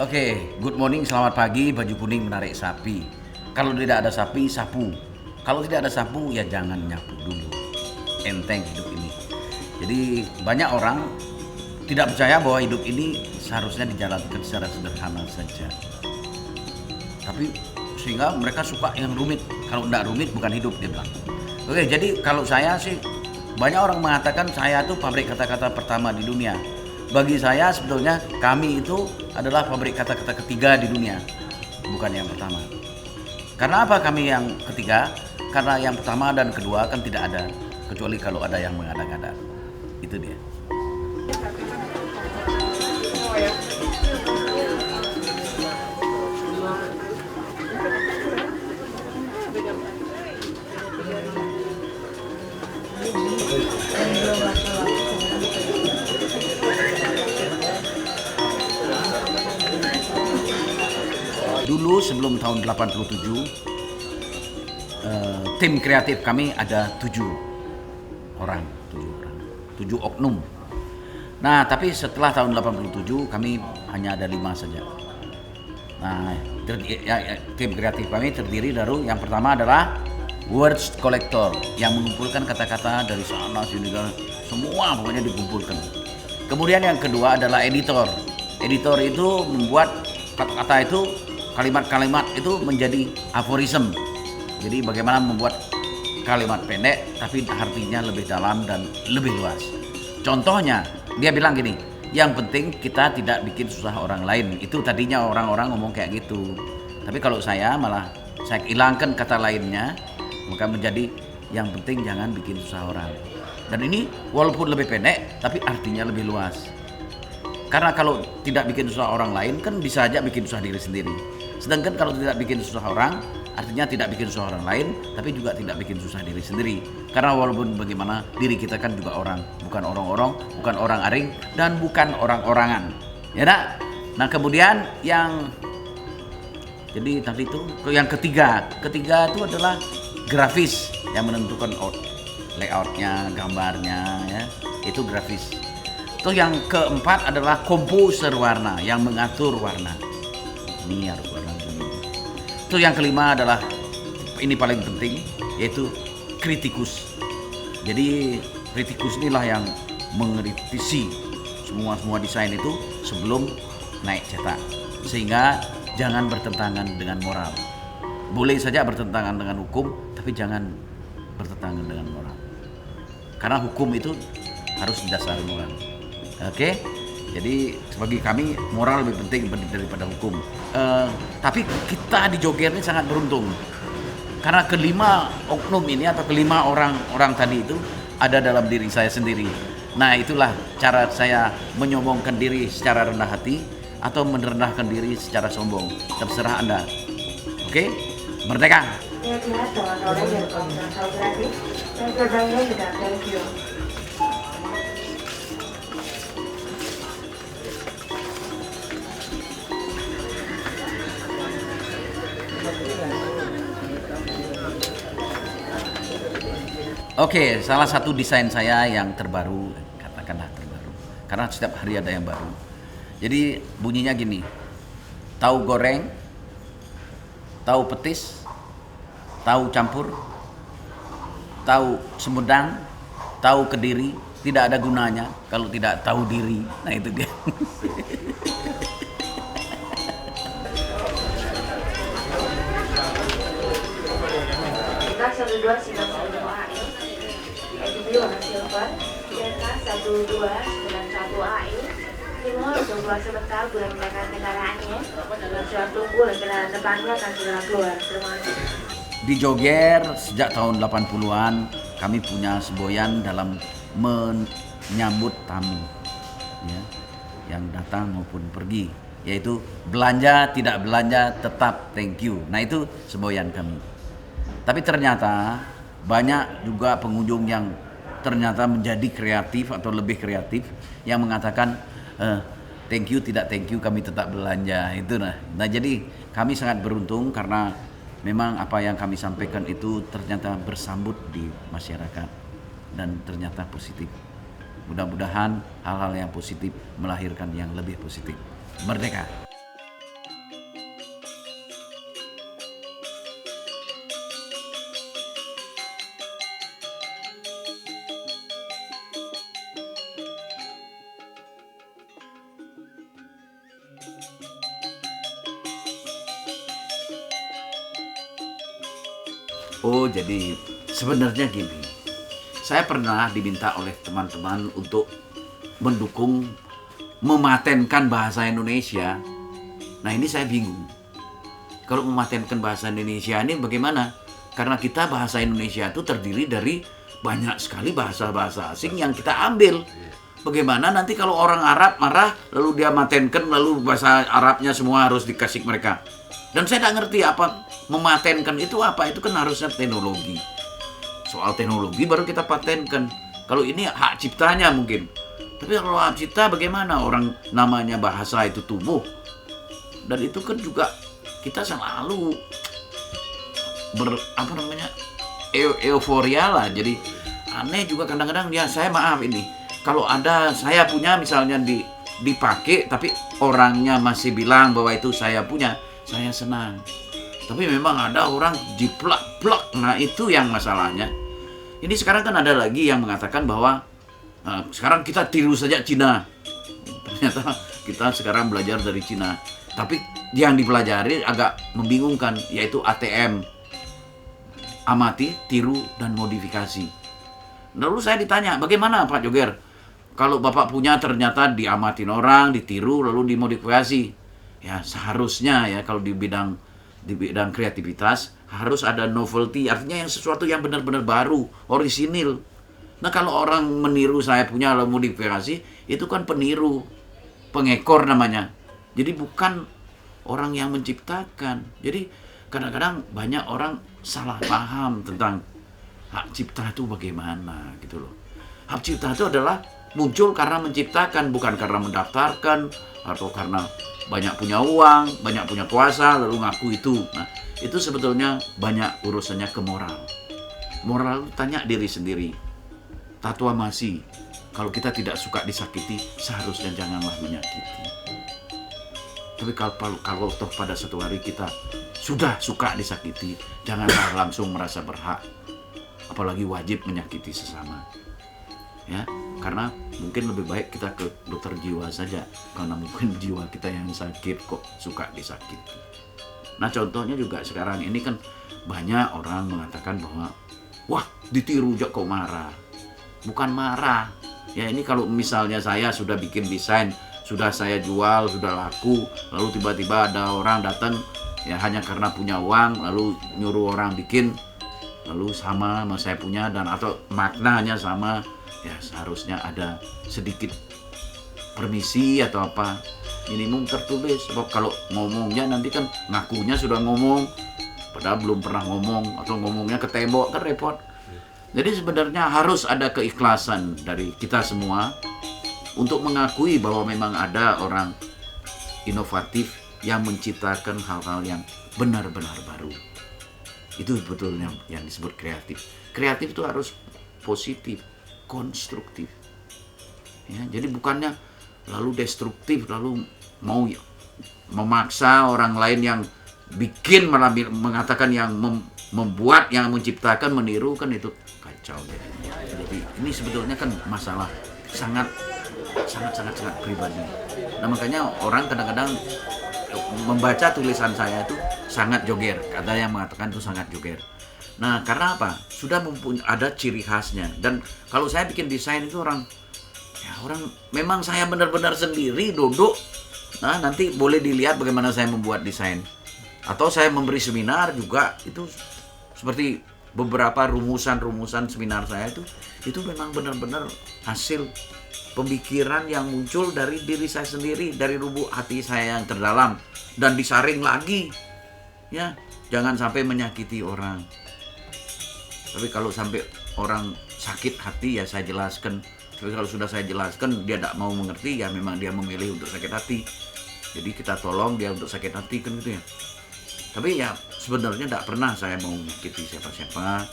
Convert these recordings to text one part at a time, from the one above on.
Oke, good morning, selamat pagi. Baju kuning menarik sapi. Kalau tidak ada sapi, sapu. Kalau tidak ada sapu, ya jangan nyapu dulu. Enteng hidup ini. Jadi banyak orang tidak percaya bahwa hidup ini seharusnya dijalankan secara sederhana saja. Tapi sehingga mereka suka yang rumit. Kalau tidak rumit bukan hidup, dia bilang. Oke, jadi kalau saya sih, banyak orang mengatakan saya itu pabrik kata-kata pertama di dunia. Bagi saya sebetulnya kami itu adalah pabrik kata-kata ketiga di dunia, bukan yang pertama. Karena apa kami yang ketiga? Karena yang pertama dan kedua kan tidak ada, kecuali kalau ada yang mengada-ngada. Itu dia. Dulu sebelum tahun 87, tim kreatif kami ada 7 orang, 7 oknum. Nah, tapi setelah tahun 87 kami hanya ada 5 saja. Nah, tim kreatif kami terdiri dari yang pertama adalah words collector yang mengumpulkan kata-kata dari sana sini dan semua pokoknya dikumpulkan. Kemudian yang kedua adalah editor. Editor itu membuat kata-kata itu, kalimat-kalimat itu menjadi aforism. Jadi bagaimana membuat kalimat pendek tapi artinya lebih dalam dan lebih luas. Contohnya, dia bilang gini, yang penting kita tidak bikin susah orang lain. Itu tadinya orang-orang ngomong kayak gitu. Tapi kalau saya malah saya hilangkan kata lainnya, maka menjadi yang penting jangan bikin susah orang. Dan ini walaupun lebih pendek tapi artinya lebih luas. Karena kalau tidak bikin susah orang lain kan bisa aja bikin susah diri sendiri. Sedangkan kalau tidak bikin susah orang, artinya tidak bikin susah orang lain, tapi juga tidak bikin susah diri sendiri. Karena walaupun bagaimana, diri kita kan juga orang, bukan orang-orang, bukan orang aring, dan bukan orang-orangan. Ya nak? Nah kemudian jadi tadi itu yang ketiga itu adalah grafis yang menentukan layoutnya, gambarnya, ya itu grafis. Terus yang keempat adalah komposer warna yang mengatur warna. Ini harus warna ini. Terus yang kelima adalah ini paling penting, yaitu kritikus. Jadi kritikus inilah yang mengkritisi semua desain itu sebelum naik cetak, sehingga jangan bertentangan dengan moral. Boleh saja bertentangan dengan hukum, tapi jangan bertentangan dengan moral. Karena hukum itu harus didasari moral. Oke, jadi bagi kami moral lebih penting daripada hukum. Tapi kita di Joger ini sangat beruntung karena kelima oknum ini atau kelima orang tadi itu ada dalam diri saya sendiri. Nah itulah cara saya menyombongkan diri secara rendah hati atau merendahkan diri secara sombong. Terserah Anda. Oke, merdeka. Oke, salah satu desain saya yang terbaru, katakanlah terbaru, karena setiap hari ada yang baru. Jadi bunyinya gini, tahu goreng, tahu petis, tahu campur, tahu Sumedang, tahu Kediri, tidak ada gunanya kalau tidak tahu diri. Nah itu dia. Satu dua sembilan satu AI, edisi warna silver, Delta 1291 AI, Timur tunggu sebentar bulan menggunakan kendaraannya, dan sudah tunggu kendaraan depannya akan segera keluar. Terima kasih. Di Joger sejak tahun 80-an kami punya semboyan dalam menyambut tamu, ya, yang datang maupun pergi, yaitu belanja tidak belanja tetap thank you. Nah itu semboyan kami. Tapi ternyata banyak juga pengunjung yang ternyata menjadi kreatif atau lebih kreatif yang mengatakan thank you tidak thank you kami tetap belanja itu. Nah jadi kami sangat beruntung karena memang apa yang kami sampaikan itu ternyata bersambut di masyarakat dan ternyata positif. Mudah-mudahan hal-hal yang positif melahirkan yang lebih positif. Merdeka! Oh, jadi sebenarnya gini. Saya pernah diminta oleh teman-teman untuk mendukung mematenkan bahasa Indonesia. Nah, ini saya bingung. Kalau mematenkan bahasa Indonesia ini bagaimana? Karena kita bahasa Indonesia itu terdiri dari banyak sekali bahasa-bahasa asing yang kita ambil. Bagaimana nanti kalau orang Arab marah, lalu dia matenkan, lalu bahasa Arabnya semua harus dikasih mereka. Dan saya tidak ngerti apa mematenkan itu apa. Itu kan harusnya teknologi. Soal teknologi baru kita patenkan. Kalau ini hak ciptanya mungkin. Tapi kalau hak cipta bagaimana? Orang namanya bahasa itu tumbuh. Dan itu kan juga kita selalu euforia lah. Jadi aneh juga kadang-kadang ya, saya maaf ini. Kalau ada saya punya misalnya dipakai tapi orangnya masih bilang bahwa itu saya punya, saya senang. Tapi memang ada orang jiplak-plak. Nah, itu yang masalahnya. Ini sekarang kan ada lagi yang mengatakan bahwa sekarang kita tiru saja Cina. Ternyata kita sekarang belajar dari Cina. Tapi yang dipelajari agak membingungkan, yaitu ATM. Amati, tiru, dan modifikasi. Lalu saya ditanya, bagaimana Pak Joger? Kalau Bapak punya ternyata diamatin orang, ditiru, lalu dimodifikasi. Ya seharusnya ya kalau di bidang kreativitas harus ada novelty, artinya yang sesuatu yang benar-benar baru, orisinil. Nah, kalau orang meniru saya punya lalu modifikasi, itu kan peniru, pengekor namanya. Jadi bukan orang yang menciptakan. Jadi kadang-kadang banyak orang salah paham tentang hak cipta itu bagaimana gitu loh. Hak cipta itu adalah muncul karena menciptakan, bukan karena mendaftarkan atau karena banyak punya uang, banyak punya kuasa lalu ngaku itu. Nah, itu sebetulnya banyak urusannya ke moral. Moral tanya diri sendiri. Tatua masih, kalau kita tidak suka disakiti, seharusnya janganlah menyakiti. Tapi kalau toh pada satu hari kita sudah suka disakiti, janganlah langsung merasa berhak, apalagi wajib menyakiti sesama. Ya, karena mungkin lebih baik kita ke dokter jiwa saja, karena mungkin jiwa kita yang sakit kok suka disakiti. Nah, contohnya juga sekarang ini kan banyak orang mengatakan bahwa wah, ditiru aja kok marah. Bukan marah. Ya, ini kalau misalnya saya sudah bikin desain, sudah saya jual, sudah laku, lalu tiba-tiba ada orang datang ya hanya karena punya uang, lalu nyuruh orang bikin, lalu sama saya punya dan atau maknanya sama. Ya seharusnya ada sedikit permisi atau apa, minimum tertulis. Sebab kalau ngomongnya nanti kan ngakunya sudah ngomong padahal belum pernah ngomong, atau ngomongnya ke tembok kan repot. Jadi sebenarnya harus ada keikhlasan dari kita semua untuk mengakui bahwa memang ada orang inovatif yang menciptakan hal-hal yang benar-benar baru. Itu sebetulnya yang disebut kreatif. Kreatif itu harus positif, konstruktif. Ya, jadi bukannya lalu destruktif, lalu mau memaksa orang lain yang bikin malah mengatakan yang membuat, yang menciptakan meniru, kan itu kacau. Jadi ini sebetulnya kan masalah sangat pribadi. Nah, makanya orang kadang-kadang membaca tulisan saya itu sangat joger. Ada yang mengatakan itu sangat joger. Nah, karena apa? Sudah ada ciri khasnya. Dan kalau saya bikin desain itu orang memang saya benar-benar sendiri duduk. Nah, nanti boleh dilihat bagaimana saya membuat desain. Atau saya memberi seminar juga, itu seperti beberapa rumusan seminar saya itu memang benar-benar hasil pemikiran yang muncul dari diri saya sendiri, dari lubuk hati saya yang terdalam, dan disaring lagi. Ya, jangan sampai menyakiti orang. Tapi kalau sampai orang sakit hati ya saya jelaskan. Tapi kalau sudah saya jelaskan dia tidak mau mengerti, ya memang dia memilih untuk sakit hati. Jadi kita tolong dia untuk sakit hati kan gitu ya. Tapi ya sebenarnya tidak pernah saya mau menyakiti siapa-siapa.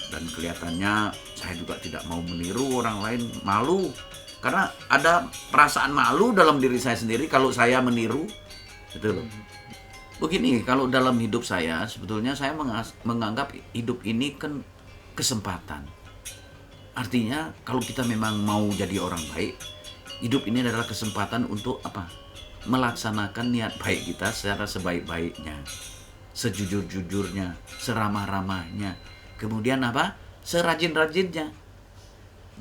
Dan kelihatannya saya juga tidak mau meniru orang lain, malu. Karena ada perasaan malu dalam diri saya sendiri kalau saya meniru. Gitu loh. Begini, kalau dalam hidup saya, sebetulnya saya menganggap hidup ini kan kesempatan. Artinya, kalau kita memang mau jadi orang baik, hidup ini adalah kesempatan untuk apa? Melaksanakan niat baik kita secara sebaik-baiknya. sejujur-jujurnya, seramah-ramahnya, kemudian apa? Serajin-rajinnya,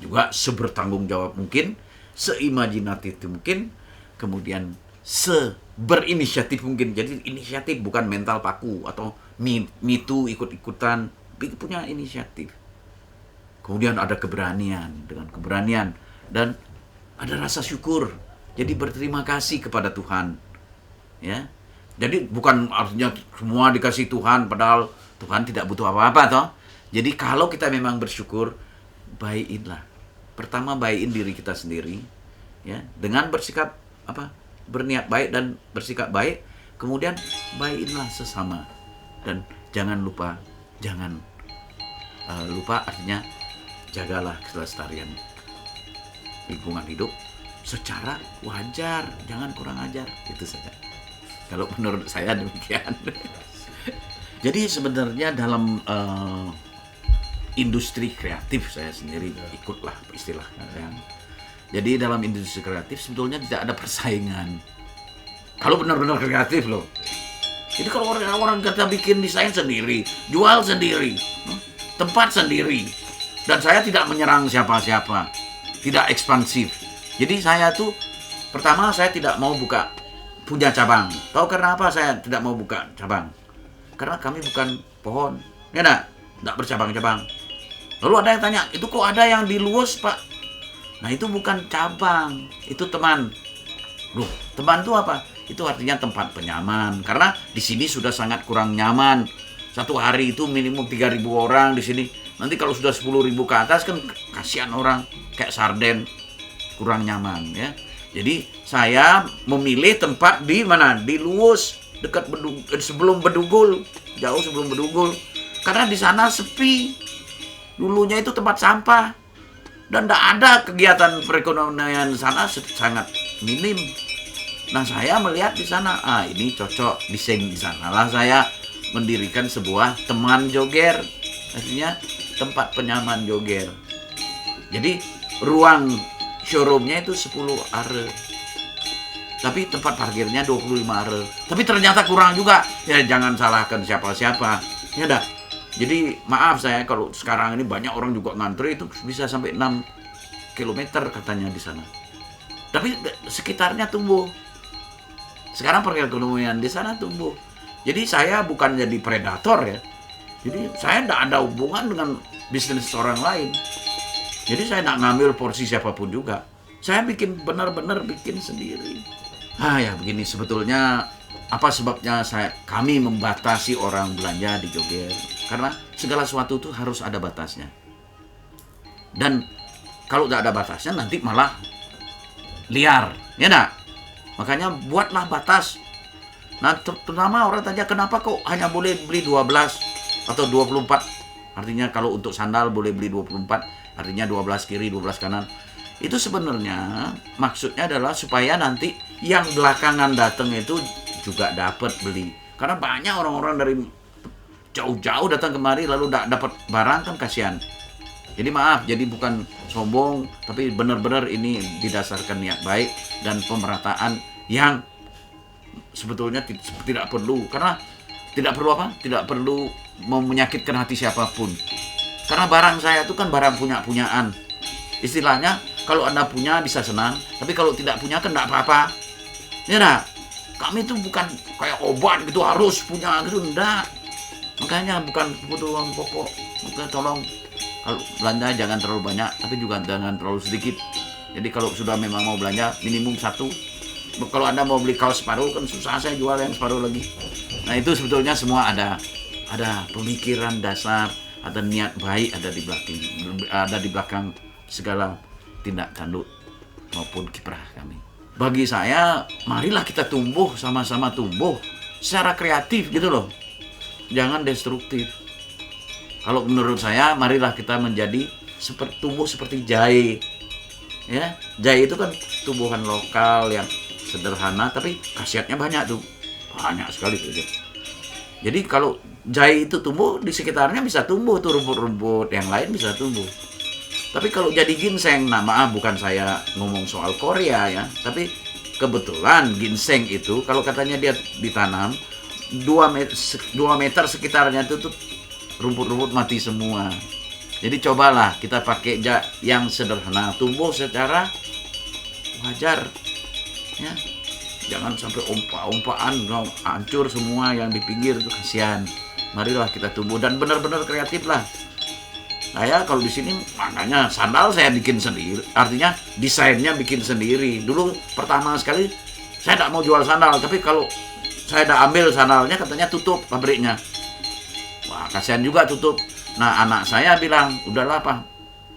juga sebertanggung jawab mungkin, seimajinatif mungkin, kemudian seberinisiatif mungkin. Jadi inisiatif bukan mental paku atau me too ikut-ikutan, tapi punya inisiatif. Kemudian ada keberanian, dengan keberanian dan ada rasa syukur. Jadi berterima kasih kepada Tuhan. Ya. Jadi bukan artinya semua dikasih Tuhan padahal Tuhan tidak butuh apa-apa toh. Jadi kalau kita memang bersyukur, baikinlah. Pertama baikin diri kita sendiri ya, dengan bersikap apa? Berniat baik dan bersikap baik. Kemudian baikinlah sesama. Dan jangan lupa artinya jagalah kelestarian lingkungan hidup secara wajar, jangan kurang ajar. Itu saja. Kalau menurut saya demikian. Jadi sebenarnya dalam industri kreatif saya sendiri ikutlah istilahnya. Jadi dalam industri kreatif sebetulnya tidak ada persaingan. Kalau benar-benar kreatif loh. Jadi kalau orang kita bikin desain sendiri, jual sendiri, tempat sendiri, dan saya tidak menyerang siapa-siapa, tidak ekspansif. Jadi saya tuh pertama saya tidak mau punya cabang. Tahu karena apa saya tidak mau buka cabang? Karena kami bukan pohon, ya enggak bercabang-cabang. Lalu ada yang tanya, itu kok ada yang di Luwus, Pak? Nah itu bukan cabang, itu teman. Loh, teman itu apa? Itu artinya tempat penyaman. Karena di sini sudah sangat kurang nyaman. Satu hari itu minimum 3.000 orang di sini. Nanti kalau sudah 10.000 ke atas kan kasihan orang kayak sarden, kurang nyaman ya. Jadi saya memilih tempat di mana? Di Luwus, dekat sebelum Bedugul, jauh sebelum Bedugul. Karena di sana sepi. Dulunya itu tempat sampah dan tidak ada kegiatan perekonomian sana sangat minim. Nah saya melihat di sana, ini cocok desain di sana lah saya mendirikan sebuah teman joger, artinya tempat penyaman joger. Jadi ruang showroomnya itu 10 are, tapi tempat parkirnya 25 are. Tapi ternyata kurang juga. Ya jangan salahkan siapa-siapa. Ya dah. Jadi maaf saya kalau sekarang ini banyak orang juga ngantri itu bisa sampai 6 km katanya di sana. Tapi sekitarnya tumbuh. Sekarang perekonomian di sana tumbuh. Jadi saya bukan jadi predator ya. Jadi saya tidak ada hubungan dengan bisnis orang lain. Jadi saya tidak ngambil porsi siapapun juga. Saya benar-benar bikin sendiri. Ya begini sebetulnya apa sebabnya kami membatasi orang belanja di Joger. Karena segala sesuatu itu harus ada batasnya. Dan kalau tidak ada batasnya nanti malah liar, ya enggak? Makanya buatlah batas. Nah, terutama orang tanya kenapa kok hanya boleh beli 12 atau 24. Artinya kalau untuk sandal boleh beli 24, artinya 12 kiri, 12 kanan. Itu sebenarnya maksudnya adalah supaya nanti yang belakangan datang itu juga dapat beli. Karena banyak orang-orang dari jauh-jauh datang kemari lalu tidak dapat barang kan kasihan. Jadi maaf, jadi bukan sombong, tapi benar-benar ini didasarkan niat baik dan pemerataan yang sebetulnya tidak perlu. Karena tidak perlu apa? Tidak perlu menyakitkan hati siapapun. Karena barang saya itu kan barang punya-punyaan. Istilahnya kalau Anda punya bisa senang, tapi kalau tidak punya kan tidak apa-apa. Ya enggak? Kami itu bukan kayak obat gitu harus punya gitu, enggak. Makanya bukan kebutuhan pokok. Maka tolong kalau belanja jangan terlalu banyak, tapi juga jangan terlalu sedikit. Jadi kalau sudah memang mau belanja minimum 1. Kalau Anda mau beli kaos separuh kan susah saya jual yang separuh lagi. Nah itu sebetulnya semua ada pemikiran dasar, ada niat baik ada di belakang segala tindak tanduk maupun kiprah kami. Bagi saya, marilah kita tumbuh, sama-sama tumbuh secara kreatif gitu loh. Jangan destruktif. Kalau menurut saya, marilah kita tumbuh seperti jahe. Ya, jahe itu kan tumbuhan lokal yang sederhana, tapi khasiatnya banyak tuh. Banyak sekali tuh. Jadi kalau jahe itu tumbuh, di sekitarnya bisa tumbuh tuh rumput-rumput, yang lain bisa tumbuh. Tapi kalau jadi ginseng, nah maaf bukan saya ngomong soal Korea ya, tapi kebetulan ginseng itu kalau katanya dia ditanam 2 meter sekitarnya itu tuh rumput-rumput mati semua. Jadi cobalah kita pakai yang sederhana, tumbuh secara wajar, ya. Jangan sampai ompa-ompaan, hancur semua yang di pinggir itu, kasihan. Marilah kita tumbuh dan benar-benar kreatif lah. Saya kalau di sini makanya sandal saya bikin sendiri, artinya desainnya bikin sendiri. Dulu pertama sekali saya tidak mau jual sandal, tapi kalau saya udah ambil sandalnya katanya tutup pabriknya. Wah, kasihan juga tutup. Nah, anak saya bilang, udahlah Pak,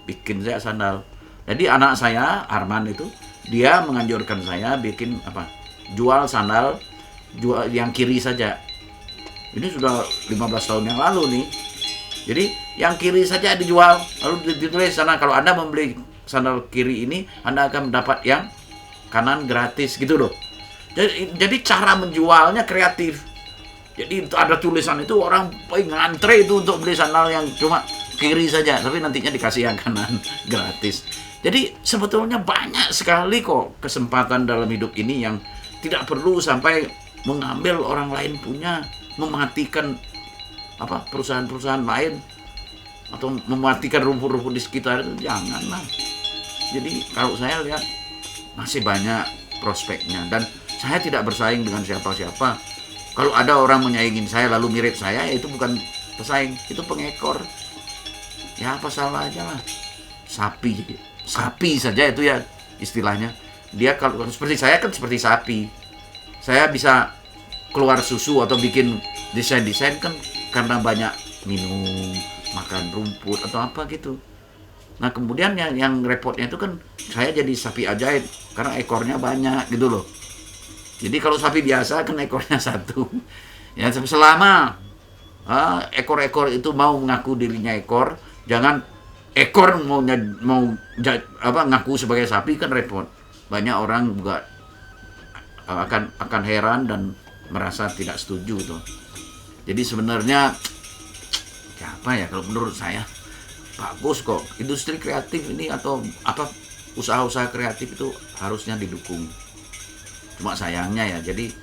bikin saya sandal. Jadi anak saya, Arman itu, dia menganjurkan saya bikin jual sandal, jual yang kiri saja. Ini sudah 15 tahun yang lalu nih. Jadi yang kiri saja dijual, lalu ditulis sana kalau Anda membeli sandal kiri ini, Anda akan mendapat yang kanan gratis gitu loh. Jadi cara menjualnya kreatif. Jadi ada tulisan itu, orang ngantre itu untuk beli sandal yang cuma kiri saja, tapi nantinya dikasih yang kanan gratis. Jadi sebetulnya banyak sekali kok kesempatan dalam hidup ini yang tidak perlu sampai mengambil orang lain punya, mematikan perusahaan-perusahaan lain atau mematikan rumput-rumput di sekitar itu, janganlah. Jadi kalau saya lihat masih banyak prospeknya dan saya tidak bersaing dengan siapa-siapa. Kalau ada orang menyaingin saya lalu mirip saya, itu bukan pesaing, itu pengekor. Ya apa salahnya lah. Sapi saja itu ya istilahnya. Dia kalau seperti saya kan seperti sapi. Saya bisa keluar susu atau bikin desain-desain kan karena banyak minum, makan rumput atau apa gitu. Nah kemudian yang repotnya itu kan saya jadi sapi ajaib karena ekornya banyak gitu loh. Jadi kalau sapi biasa kan ekornya 1. Ya selama ekor-ekor itu mau mengaku dirinya ekor, jangan ekor mau ngaku sebagai sapi, kan repot. Banyak orang juga akan heran dan merasa tidak setuju tuh. Jadi sebenarnya apa ya, kalau menurut saya bagus kok industri kreatif ini atau usaha-usaha kreatif itu harusnya didukung. Cuma sayangnya ya, jadi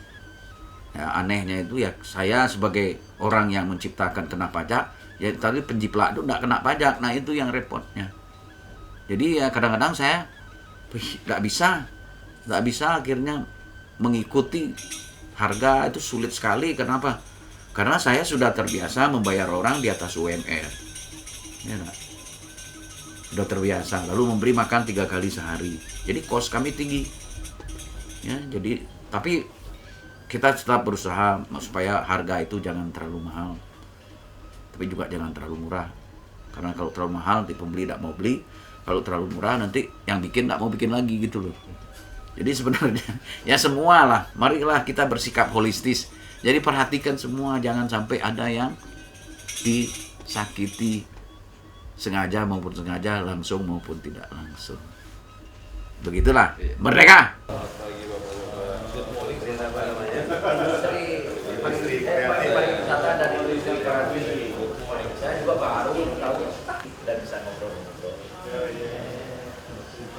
ya anehnya itu ya, saya sebagai orang yang menciptakan kena pajak, ya tadi penjiplak itu enggak kena pajak. Nah itu yang repotnya. Jadi ya kadang-kadang saya nggak bisa akhirnya mengikuti harga itu, sulit sekali. Kenapa? Karena saya sudah terbiasa membayar orang di atas UMR. Ya, sudah terbiasa, lalu memberi makan 3 kali sehari. Jadi kos kami tinggi. Ya, jadi tapi kita tetap berusaha supaya harga itu jangan terlalu mahal, tapi juga jangan terlalu murah. Karena kalau terlalu mahal, nanti pembeli tidak mau beli. Kalau terlalu murah, nanti yang bikin tidak mau bikin lagi gitu loh. Jadi sebenarnya ya semua lah, marilah kita bersikap holistis. Jadi perhatikan semua, jangan sampai ada yang disakiti sengaja maupun sengaja, langsung maupun tidak langsung. Begitulah, merdeka. Pariwisata dan industri kreatif. Saya juga baru tahu dan bisa ngobrol-ngobrol.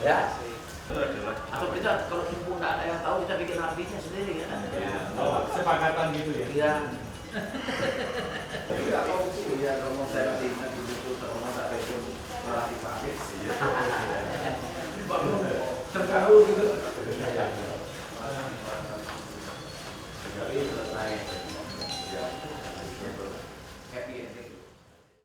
Ya. Atau kita kalau mumpung nggak ada yang tahu, kita bikin artisnya sendiri ya. Sepakatan gitu ya. Iya.